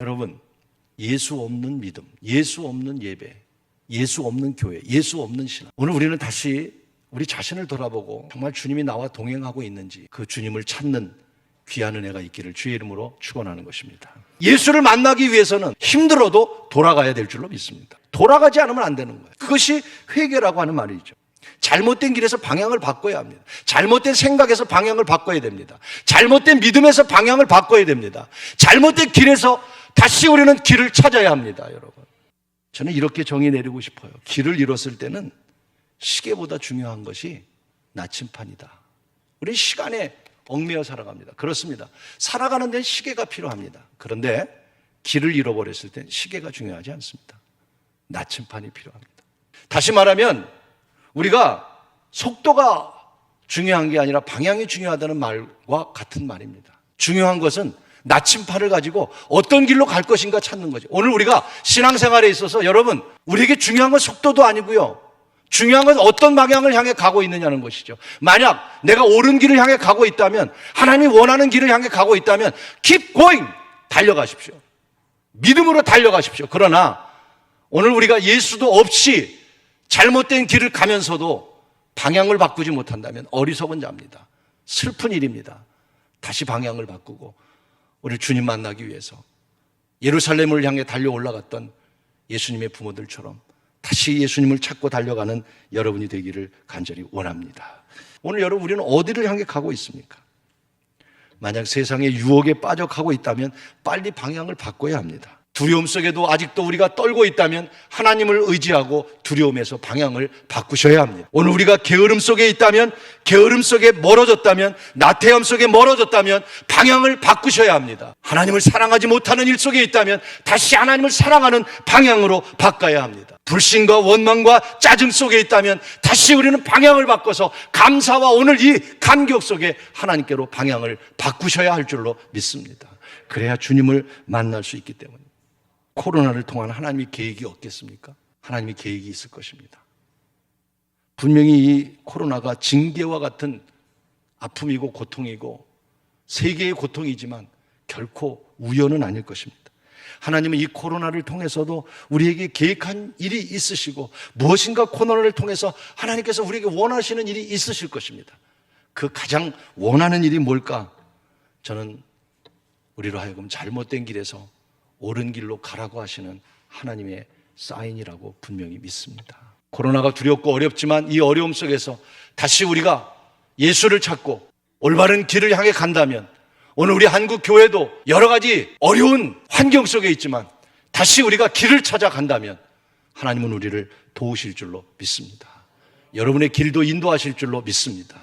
여러분, 예수 없는 믿음, 예수 없는 예배, 예수 없는 교회, 예수 없는 신앙. 오늘 우리는 다시 우리 자신을 돌아보고 정말 주님이 나와 동행하고 있는지 그 주님을 찾는 귀한 은혜가 있기를 주의 이름으로 축원하는 것입니다. 예수를 만나기 위해서는 힘들어도 돌아가야 될 줄로 믿습니다. 돌아가지 않으면 안 되는 거예요. 그것이 회개라고 하는 말이죠. 잘못된 길에서 방향을 바꿔야 합니다. 잘못된 생각에서 방향을 바꿔야 됩니다. 잘못된 믿음에서 방향을 바꿔야 됩니다. 잘못된 길에서 다시 우리는 길을 찾아야 합니다, 여러분. 저는 이렇게 정의 내리고 싶어요. 길을 잃었을 때는 시계보다 중요한 것이 나침판이다. 우리는 시간에 얽매여 살아갑니다. 그렇습니다. 살아가는 데는 시계가 필요합니다. 그런데 길을 잃어버렸을 땐 시계가 중요하지 않습니다. 나침판이 필요합니다. 다시 말하면 우리가 속도가 중요한 게 아니라 방향이 중요하다는 말과 같은 말입니다. 중요한 것은 나침판을 가지고 어떤 길로 갈 것인가 찾는 거죠. 오늘 우리가 신앙생활에 있어서 여러분, 우리에게 중요한 건 속도도 아니고요. 중요한 건 어떤 방향을 향해 가고 있느냐는 것이죠. 만약 내가 옳은 길을 향해 가고 있다면, 하나님이 원하는 길을 향해 가고 있다면 keep going! 달려가십시오. 믿음으로 달려가십시오. 그러나 오늘 우리가 예수도 없이 잘못된 길을 가면서도 방향을 바꾸지 못한다면 어리석은 자입니다. 슬픈 일입니다. 다시 방향을 바꾸고 우리 주님 만나기 위해서 예루살렘을 향해 달려 올라갔던 예수님의 부모들처럼 다시 예수님을 찾고 달려가는 여러분이 되기를 간절히 원합니다. 오늘 여러분, 우리는 어디를 향해 가고 있습니까? 만약 세상의 유혹에 빠져가고 있다면 빨리 방향을 바꿔야 합니다. 두려움 속에도 아직도 우리가 떨고 있다면 하나님을 의지하고 두려움에서 방향을 바꾸셔야 합니다. 오늘 우리가 게으름 속에 있다면, 게으름 속에 멀어졌다면, 나태함 속에 멀어졌다면 방향을 바꾸셔야 합니다. 하나님을 사랑하지 못하는 일 속에 있다면 다시 하나님을 사랑하는 방향으로 바꿔야 합니다. 불신과 원망과 짜증 속에 있다면 다시 우리는 방향을 바꿔서 감사와 오늘 이 감격 속에 하나님께로 방향을 바꾸셔야 할 줄로 믿습니다. 그래야 주님을 만날 수 있기 때문입니다. 코로나를 통한 하나님의 계획이 없겠습니까? 하나님의 계획이 있을 것입니다. 분명히 이 코로나가 징계와 같은 아픔이고 고통이고 세계의 고통이지만 결코 우연은 아닐 것입니다. 하나님은 이 코로나를 통해서도 우리에게 계획한 일이 있으시고 무엇인가 코로나를 통해서 하나님께서 우리에게 원하시는 일이 있으실 것입니다. 그 가장 원하는 일이 뭘까? 저는 우리로 하여금 잘못된 길에서 옳은 길로 가라고 하시는 하나님의 사인이라고 분명히 믿습니다. 코로나가 두렵고 어렵지만 이 어려움 속에서 다시 우리가 예수를 찾고 올바른 길을 향해 간다면 오늘 우리 한국 교회도 여러 가지 어려운 환경 속에 있지만 다시 우리가 길을 찾아간다면 하나님은 우리를 도우실 줄로 믿습니다. 여러분의 길도 인도하실 줄로 믿습니다.